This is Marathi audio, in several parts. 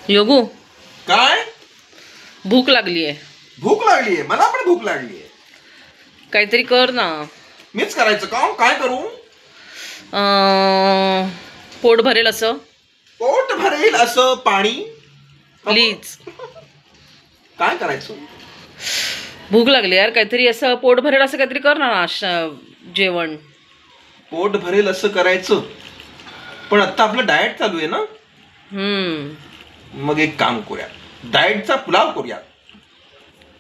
योगू, काय भूक लागली आहे. भूक लागली आहे? मला पण भूक लागली आहे. काहीतरी कर ना. मीच करायचं का? काय करू? पोट भरेल असं. पोट भरेल असं पाणी प्लीज. काय करायचं? भूक लागली यार, काहीतरी असं पोट भरेल असं काहीतरी कर ना. जेवण पोट भरेल असं करायचं, पण आता आपलं डाएट चालू आहे ना. मग एक काम करूया, डाएटचा पुलाव करूया.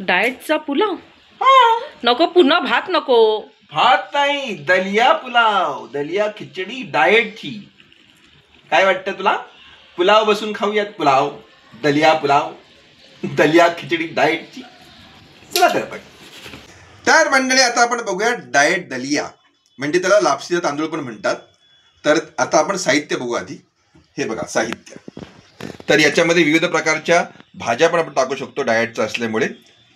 डाएटचा पुलाव हा. नको, पुन्हा भात नको. भात नाही, दलिया पुलाव, दलिया खिचडी डाएटची. काय वाटतं तुला? पुलाव बसून खाऊयात. पुलाव, दलिया पुलाव, दलिया खिचडी डाएटची. चला तर आपण. तर मंडळी, आता आपण बघूया डाएट दलिया, म्हणजे त्याला लापसीचा तांदूळ पण म्हणतात. तर आता आपण साहित्य बघू आधी. हे बघा साहित्य. तर याच्यामध्ये विविध प्रकारच्या भाज्या पण आपण टाकू शकतो डाएटचा असल्यामुळे.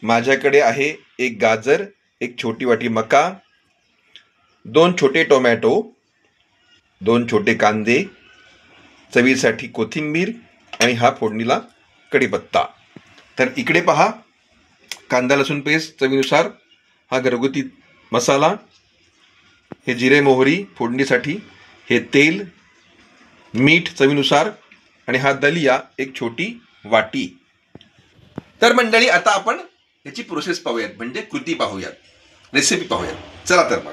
माझ्याकडे आहे एक गाजर, एक छोटी वाटी मका, 2 छोटे टोमॅटो, 2 छोटे कांदे, चवीसाठी कोथिंबीर आणि हा फोडणीला कढीपत्ता. तर इकडे पहा, कांदा लसूण पेस्ट चवीनुसार, हा घरगुती मसाला, हे जिरे मोहरी फोडणीसाठी, हे तेल, मीठ चवीनुसार आणि हा दलिया एक छोटी वाटी. तर मंडळी, आता आपण याची प्रोसेस पाहूयात, म्हणजे कृती पाहूयात, रेसिपी पाहूयात. चला तर मग.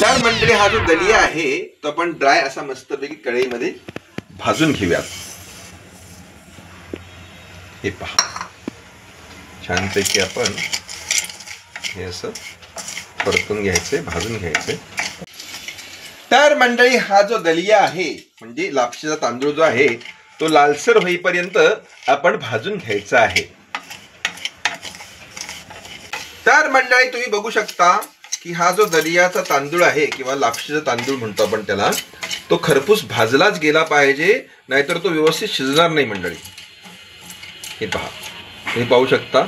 तर मंडळी, हा जो दलिया आहे तो आपण ड्राय असा मस्तपैकी कढईमध्ये भाजून घेऊयात. हे पहा, छानपैकी आपण हे असं परतून घ्यायचंय, भाजून घ्यायचंय. तर मंडळी, हा जो दलिया आहे म्हणजे लापशीचा तांदूळ जो आहे तो लालसर होईपर्यंत आपण भाजून घ्यायचा आहे. तर मंडळी, तुम्ही बघू शकता की हा जो दलियाचा तांदूळ आहे किंवा लापशीचा तांदूळ म्हणतो आपण त्याला, तो खरपूस भाजलाच गेला पाहिजे, नाहीतर तो व्यवस्थित शिजणार नाही मंडळी. हे पहा, तुम्ही पाहू शकता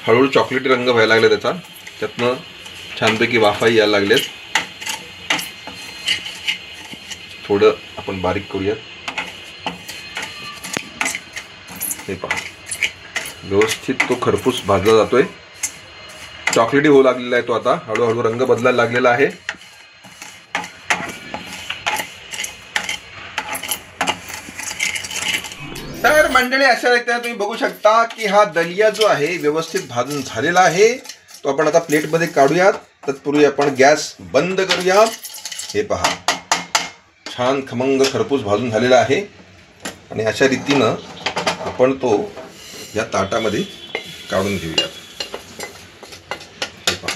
हळूहळू चॉकलेटी रंग व्हायला लागला त्याचा, त्यातनं छानपैकी वाफाही यायला लागलेत. थोडं आपण बारीक करूयात. हे पहा, व्यवस्थित तो खरपूस भाजला जातोय, चॉकलेटी होऊ लागलेला आहे तो. आता हळूहळू रंग बदलायला लागलेला आहे. तर मंडळी, अशा रीतीने तुम्ही बघू शकता की हा दलिया जो आहे व्यवस्थित भाजून झालेला आहे. तो आपण आता प्लेटमध्ये काढूयात. तत्पूर्वी आपण गॅस बंद करूया. हे पहा, छान खमंग खरपूस भाजून झालेला आहे आणि अशा रीतीनं आपण तो या ताटामध्ये काढून घेऊयात. हे पहा,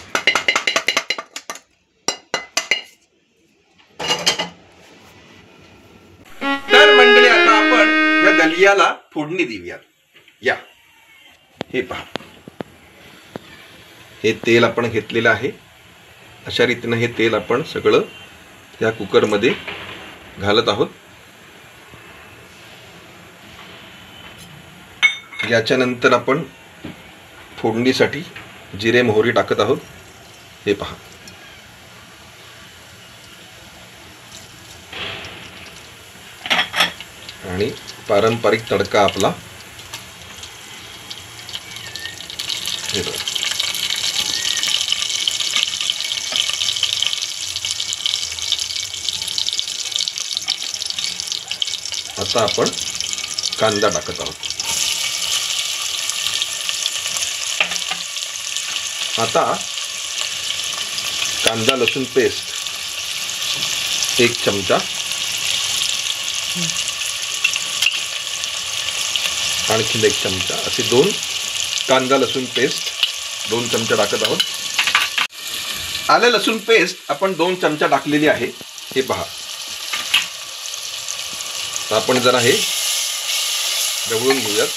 तर मंडळी, आता आपण या दलियाला फोडणी देऊयात. या, हे पहा, हे तेल आपण घेतलेलं आहे. अशा रीतीनं हे तेल आपण सगळं या कुकरमध्ये घालत आहोत. याच्यानंतर आपण फोडणीसाठी जिरे मोहरी टाकत आहोत. हे पहा, आणि पारंपरिक तडका आपला. हे बघा, आता आपण कांदा टाकत आहोत. आता कांदा लसूण पेस्ट 1 चमचा, आणखी 1 चमचा, असे 2 कांदा लसूण पेस्ट 2 चमचा टाकत आहोत. आलं लसूण पेस्ट आपण 2 चमचा टाकलेली आहे. हे पहा, आपण जरा हे ढवळून घेऊयात.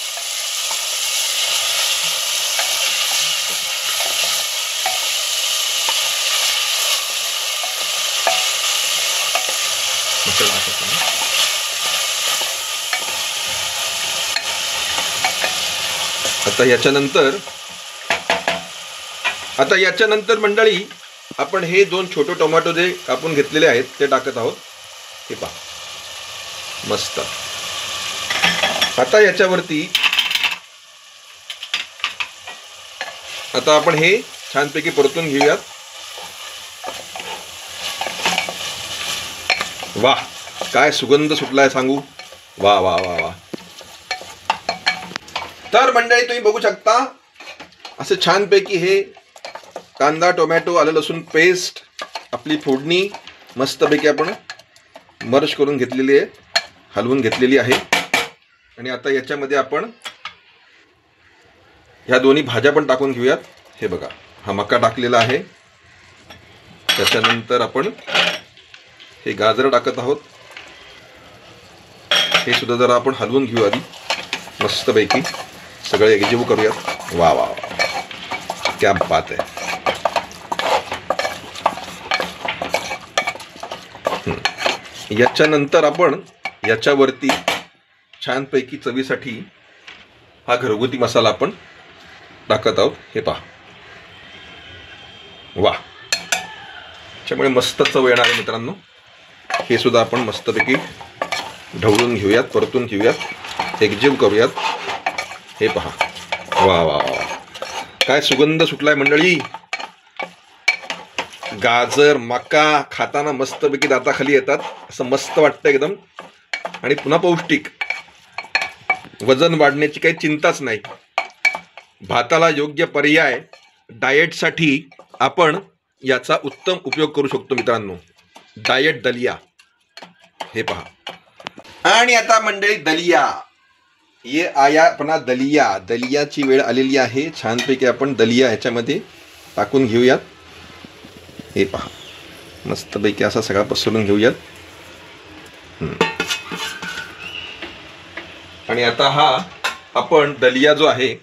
आता याच्यानंतर मंडळी, आपण हे 2 छोटे टोमॅटो जे कापून घेतलेले आहेत ते टाकत आहोत. हे पहा, मस्त. आता याच्यावरती आता आपण हे छानपैकी परतून घेऊयात. वा, काय सुगंध सुटलाय सांगू. वा वा वा वा. तर मंडळी तुम्ही बघू शकता असं छानपैकी हे कांदा, टोमॅटो, आलं लसूण पेस्ट, आपली फोडणी मस्तपैकी आपण मर्ज करून घेतलेली आहे, हलवून घेतलेली आहे. आणि आता याच्यामध्ये आपण ह्या दोन्ही भाज्या पण टाकून घेऊयात. हे बघा, हा मका टाकलेला आहे. त्याच्यानंतर आपण हे गाजर टाकत आहोत. हे सुद्धा जरा आपण हलवून घेऊ आधी मस्तपैकी, सगळे एकजीव करूयात. वा वा वा, क्या बात आहे. याच्यानंतर आपण याच्यावरती छानपैकी चवीसाठी हा घरगुती मसाला आपण टाकत आहोत. हे पहा, वा, त्यामुळे मस्त चव येणार आहे मित्रांनो. हे सुद्धा आपण मस्तपैकी ढवळून घेऊयात, परतून घेऊयात, एकजीव करूयात. हे पहा, वा वा वा, काय सुगंध सुटलाय मंडळी. गाजर, मका खाताना मस्तपैकी दाताखाली येतात, असं मस्त वाटतं एकदम. आणि पुन्हा पौष्टिक, वजन वाढण्याची काही चिंताच नाही. भाताला योग्य पर्याय डाएटसाठी आपण याचा उत्तम उपयोग करू शकतो मित्रांनो. डाएट दलिया, हे पहा. आणि आता मंडळी दलिया, ये आया अपना दलिया. दलियाची वेळ आलेली आहे. छानपैकी आपण दलिया ह्याच्यामध्ये टाकून घेऊयात. हे पहा, मस्तपैकी असा सगळा पसरून घेऊयात. आणि आता हा आपण दलिया जो आहे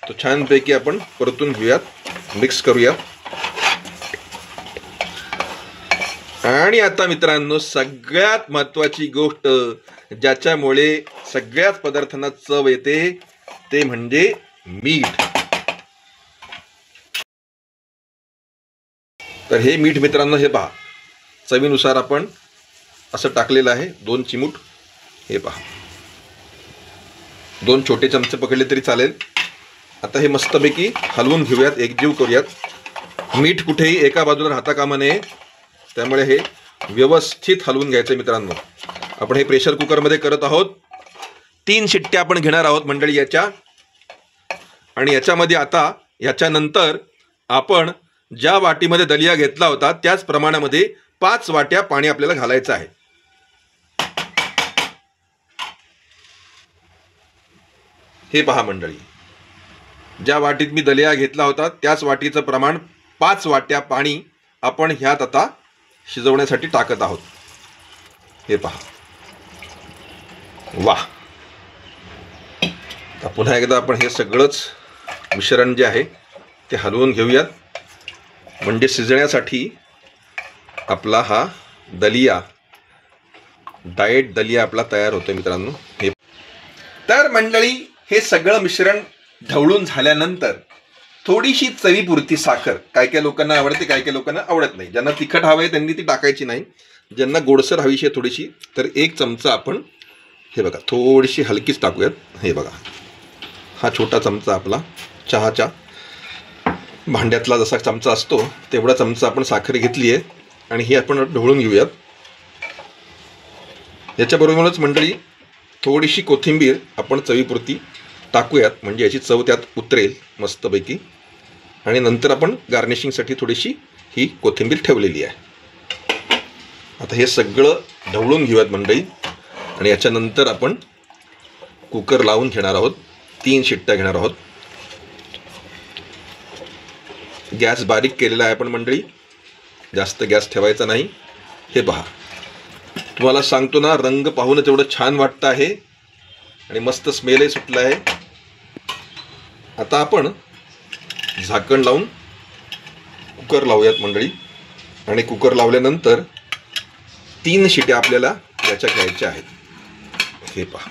तो छानपैकी आपण परतून घेऊयात, मिक्स करूयात. आणि आता मित्रांनो सगळ्यात महत्त्वाची गोष्ट ज्याच्यामुळे सगळ्याच पदार्थांना चव येते ते म्हणजे मीठ. तर हे मीठ मित्रांनो, हे पहा, चवीनुसार आपण असं टाकलेलं आहे, 2 चिमूट. हे पहा, 2 छोटे चमचे पकडले तरी चालेल. आता हे मस्तपैकी हलवून घेऊयात, एकजीव करूयात. मीठ कुठेही एका बाजूला राहता कामा नये, त्यामुळे हे व्यवस्थित हलवून घ्यायचं मित्रांनो. आपण हे प्रेशर कुकरमध्ये करत आहोत. 3 शिट्ट्या आपण घेणार आहोत मंडळी याच्या. आणि याच्यामध्ये आता याच्यानंतर आपण ज्या वाटीमध्ये दलिया घेतला होता त्याच प्रमाणामध्ये 5 वाट्या पाणी आपल्याला घालायचं आहे. हे पहा मंडळी, ज्या वाटीत मी दलिया घेतला होता त्याच वाटीचं प्रमाण 5 वाट्या पाणी आपण ह्यात आता शिजवण्यासाठी टाकत आहोत. हे पहा, वा. आता पुन्हा एकदा आपण हे सगळंच मिश्रण जे आहे ते हलवून घेऊयात. म्हणजे शिजण्यासाठी आपला हा दलिया, डाएट दलिया आपला तयार होतो मित्रांनो. हे तर मंडळी हे सगळं मिश्रण ढवळून झाल्यानंतर थोडीशी चवीपुरती साखर, काय काय लोकांना आवडते, काय काय लोकांना आवडत नाही. ज्यांना तिखट हवं आहे त्यांनी ती टाकायची नाही. ज्यांना गोडसर हवीशी आहे थोडीशी, तर 1 चमचा आपण हे बघा थोडीशी हलकीच टाकूयात. हे बघा, हा छोटा चमचा आपला चहाच्या भांड्यातला जसा चमचा असतो तेवढा चमचा आपण साखर घेतली आहे आणि ही आपण ढवळून घेऊयात. याच्याबरोबरच मंडळी थोडीशी कोथिंबीर आपण चवीपुरती टाकूयात, म्हणजे याची चव त्यात उतरेल मस्तपैकी. आणि नंतर आपण गार्निशिंगसाठी थोडीशी ही कोथिंबीर ठेवलेली आहे. आता हे सगळं ढवळून घेऊयात मंडळी. आणि याच्यानंतर आपण कुकर लावून घेणार आहोत. 3 शिट्ट्या घेणार आहोत. गॅस बारीक केलेला आहे आपण मंडळी, जास्त गॅस ठेवायचा नाही. हे पहा, तुम्हाला सांगतो ना, रंग पाहूनच एवढं छान वाटतं आहे आणि मस्त स्मेलही सुटला आहे. आता आपण झाकण लावून कुकर लावूयात मंडळी. आणि कुकर लावल्यानंतर 3 शिट्या आपल्याला याच्या घ्यायच्या आहेत. हे पहा,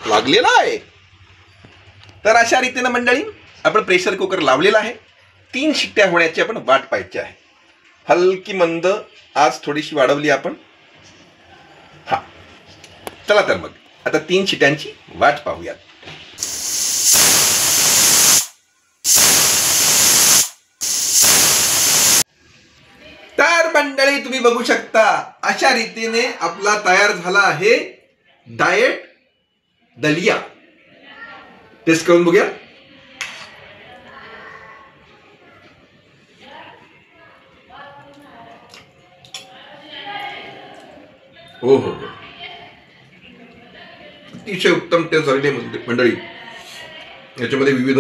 लागलेला आहे. तर अशा रीतीने मंडळी आपण प्रेशर कुकर लावलेला आहे. 3 शिट्ट्या होण्याची आपण वाट पाहायची आहे. हलकी मंद आज थोडीशी वाढवली आपण. चला तर मग आता 3 शिट्यांची वाट पाहूयात. तर मंडळी तुम्ही बघू शकता अशा रीतीने आपला तयार झाला आहे डाएट दलिया. टेस्ट करून बघूया. हो हो हो, अतिशय उत्तम टेस्ट झालेली मंडळी. याच्यामध्ये विविध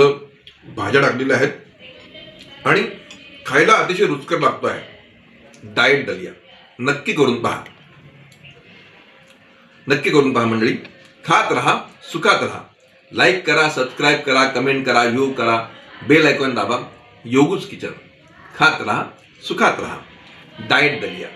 भाज्या टाकलेल्या आहेत आणि खायला अतिशय रुचकर लागतो आहे. डाएट दलिया नक्की करून पहा, नक्की करून पहा मंडळी. खात रहा, सुखात रहा. लाईक करा, सबस्क्राईब करा, कमेंट करा, व्ह्यू करा, बेल आयकॉन दाबा. योगूज किचन. खात रहा, सुखात रहा. डाएट दलिया.